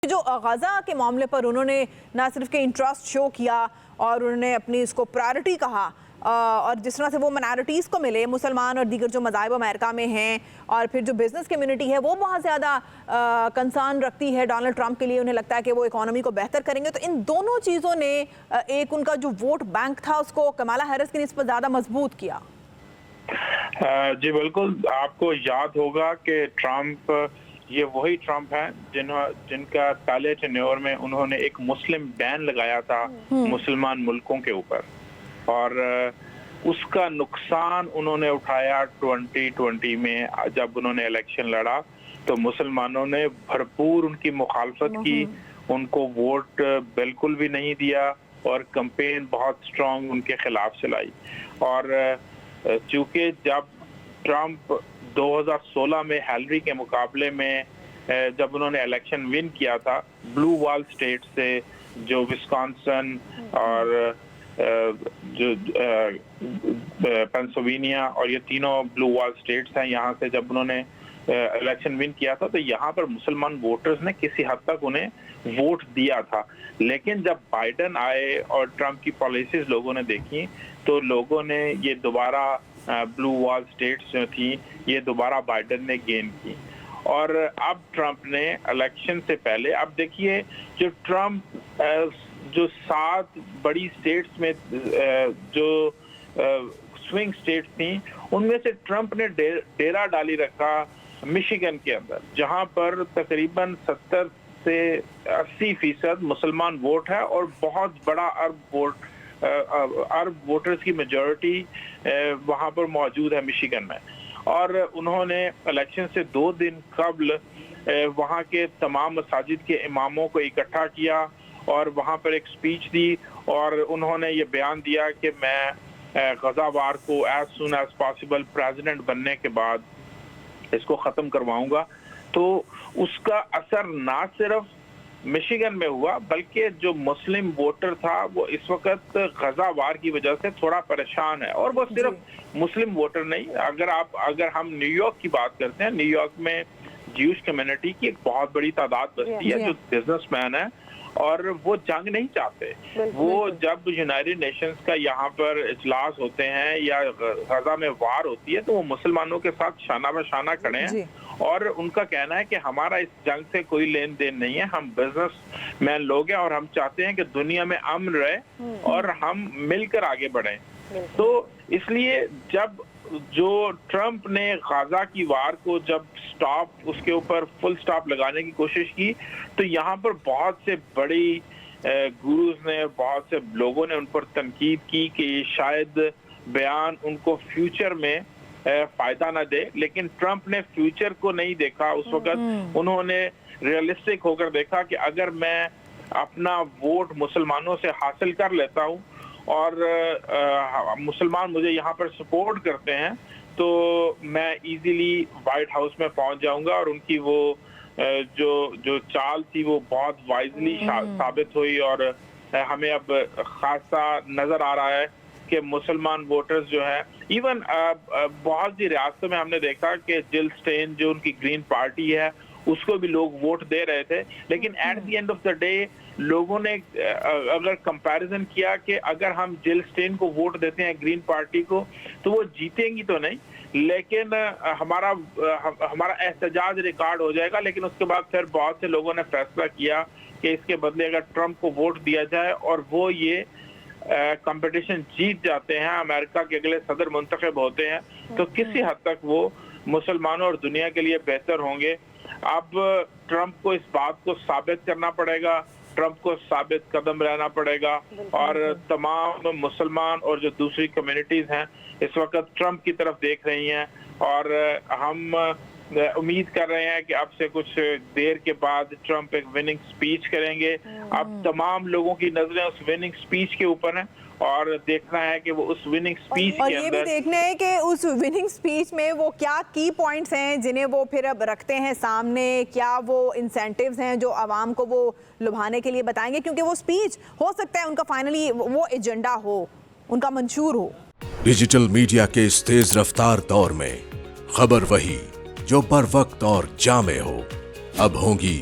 جو غزہ کے معاملے پر انہوں نے نہ صرف کہ انٹرسٹ شو کیا اور انہوں نے اپنی اس کو پرائرٹی کہا، اور جس طرح سے وہ منارٹیز کو ملے، مسلمان اور دیگر جو مذاہب امریکہ میں ہیں، اور پھر جو بزنس کمیونٹی ہے وہ بہت زیادہ کنسرن رکھتی ہے ڈونلڈ ٹرمپ کے لیے، انہیں لگتا ہے کہ وہ اکانومی کو بہتر کریں گے، تو ان دونوں چیزوں نے ایک ان کا جو ووٹ بینک تھا اس کو کمالا ہیرس کی نسبت زیادہ مضبوط کیا۔ جی بالکل، آپ کو یاد ہوگا کہ ٹرمپ یہ وہی ٹرمپ ہیں جن کا پہلے ٹینیور میں انہوں نے ایک مسلم بین لگایا تھا مسلمان ملکوں کے اوپر، اور اس کا نقصان انہوں نے اٹھایا 2020 میں جب انہوں نے الیکشن لڑا تو مسلمانوں نے بھرپور ان کی مخالفت کی، ان کو ووٹ بالکل بھی نہیں دیا اور کمپین بہت سٹرونگ ان کے خلاف چلائی۔ اور چونکہ جب ٹرمپ 2016 میں ہیلری کے مقابلے میں جب انہوں نے الیکشن ون کیا تھا بلو وال سٹیٹ سے، جو وسکانسن اور جو پینسلوینیا اور یہ تینوں بلو وال سٹیٹس ہیں، یہاں سے جب انہوں نے الیکشن ون کیا تھا تو یہاں پر مسلمان ووٹرز نے کسی حد تک انہیں ووٹ دیا تھا، لیکن جب بائیڈن آئے اور ٹرمپ کی پالیسیز لوگوں نے دیکھی تو لوگوں نے یہ دوبارہ بلو وال سٹیٹس جو تھیں یہ دوبارہ بائیڈن نے گین کی۔ اور اب ٹرمپ نے الیکشن سے پہلے، اب دیکھیے جو ٹرمپ جو 7 بڑی سٹیٹس میں جو سوئنگ سٹیٹس تھیں ان میں سے ٹرمپ نے ڈیرا ڈالی رکھا مشیگن کے اندر، جہاں پر تقریباً 70 سے 80% مسلمان ووٹ ہے اور بہت بڑا عرب ووٹرز کی میجورٹی وہاں پر موجود ہے مشیگن میں۔ اور انہوں نے الیکشن سے 2 دن قبل وہاں کے تمام مساجد کے اماموں کو اکٹھا کیا اور وہاں پر ایک سپیچ دی، اور انہوں نے یہ بیان دیا کہ میں غزہ وار کو as soon as possible president بننے کے بعد اس کو ختم کرواؤں گا۔ تو اس کا اثر نہ صرف مشیگن میں ہوا بلکہ جو مسلم ووٹر تھا وہ اس وقت غزہ وار کی وجہ سے تھوڑا پریشان ہے، اور وہ صرف مسلم ووٹر نہیں، اگر ہم نیو یارک کی بات کرتے ہیں، نیو یارک میں جیوش کمیونٹی کی ایک بہت بڑی تعداد بستی ہے جو بزنس مین ہے اور وہ جنگ نہیں چاہتے۔ وہ جب یونائٹڈ نیشنز کا یہاں پر اجلاس ہوتے ہیں یا غزہ میں وار ہوتی ہے تو وہ مسلمانوں کے ساتھ شانہ بہ شانہ کھڑے ہیں، اور ان کا کہنا ہے کہ ہمارا اس جنگ سے کوئی لین دین نہیں ہے، ہم بزنس مین لوگ ہیں اور ہم چاہتے ہیں کہ دنیا میں امن رہے اور ہم مل کر آگے بڑھیں۔ تو اس لیے جب جو ٹرمپ نے غزہ کی وار کو جب اس کے اوپر فل سٹاپ لگانے کی کوشش کی تو یہاں پر بہت سے بڑی گروز نے، بہت سے لوگوں نے ان پر تنقید کی کہ شاید بیان ان کو فیوچر میں فائدہ نہ دے، لیکن ٹرمپ نے فیوچر کو نہیں دیکھا اس وقت، انہوں نے ریئلسٹک ہو کر دیکھا کہ اگر میں اپنا ووٹ مسلمانوں سے حاصل کر لیتا ہوں اور مسلمان مجھے یہاں پر سپورٹ کرتے ہیں تو میں ایزیلی وائٹ ہاؤس میں پہنچ جاؤں گا، اور ان کی وہ جو چال تھی وہ بہت وائزلی ثابت ہوئی، اور ہمیں اب خاصا نظر آ رہا ہے کہ مسلمان ووٹرز جو ہیں، ایون بہت سی ریاستوں میں ہم نے دیکھا کہ جل سٹین جو ان کی گرین پارٹی ہے اس کو بھی لوگ ووٹ دے رہے تھے، لیکن at the end of the day لوگوں نے اگر کمپیریزن کیا کہ اگر ہم جل سٹین کو ووٹ دیتے ہیں گرین پارٹی کو تو وہ جیتیں گی تو نہیں، لیکن ہمارا احتجاج ریکارڈ ہو جائے گا، لیکن اس کے بعد پھر بہت سے لوگوں نے فیصلہ کیا کہ اس کے بدلے اگر ٹرمپ کو ووٹ دیا جائے اور وہ یہ کمپٹیشن جیت جاتے ہیں، امریکہ کے اگلے صدر منتخب ہوتے ہیں تو کسی حد تک وہ مسلمانوں اور دنیا کے لیے بہتر ہوں گے۔ اب ٹرمپ کو اس بات کو ثابت کرنا پڑے گا، ٹرمپ کو ثابت قدم رہنا پڑے گا، اور تمام مسلمان اور جو دوسری کمیونٹیز ہیں اس وقت ٹرمپ کی طرف دیکھ رہی ہیں، اور ہم امید کر رہے ہیں کہ اب سے کچھ دیر کے بعد ٹرمپ ایک وننگ سپیچ کریں گے۔ اب تمام لوگوں کی نظریں اس وننگ سپیچ کے اوپر ہیں اور دیکھنا ہے کہ وہ اس وننگ سپیچ کے اندر، اور یہ بھی دیکھنا ہے کہ اس وننگ سپیچ میں وہ کیا کی پوائنٹس ہیں جنہیں وہ پھر اب رکھتے ہیں سامنے، کیا وہ انسینٹیوز ہیں جو عوام کو وہ لبھانے کے لیے بتائیں گے، کیونکہ وہ سپیچ ہو سکتا ہے ان کا فائنلی وہ ایجنڈا ہو، ان کا منشور ہو۔ ڈیجیٹل میڈیا کے اس تیز رفتار دور میں خبر وہی جو بر وقت اور جامع ہو، اب ہوں گی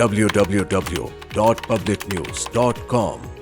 www.publicnews.com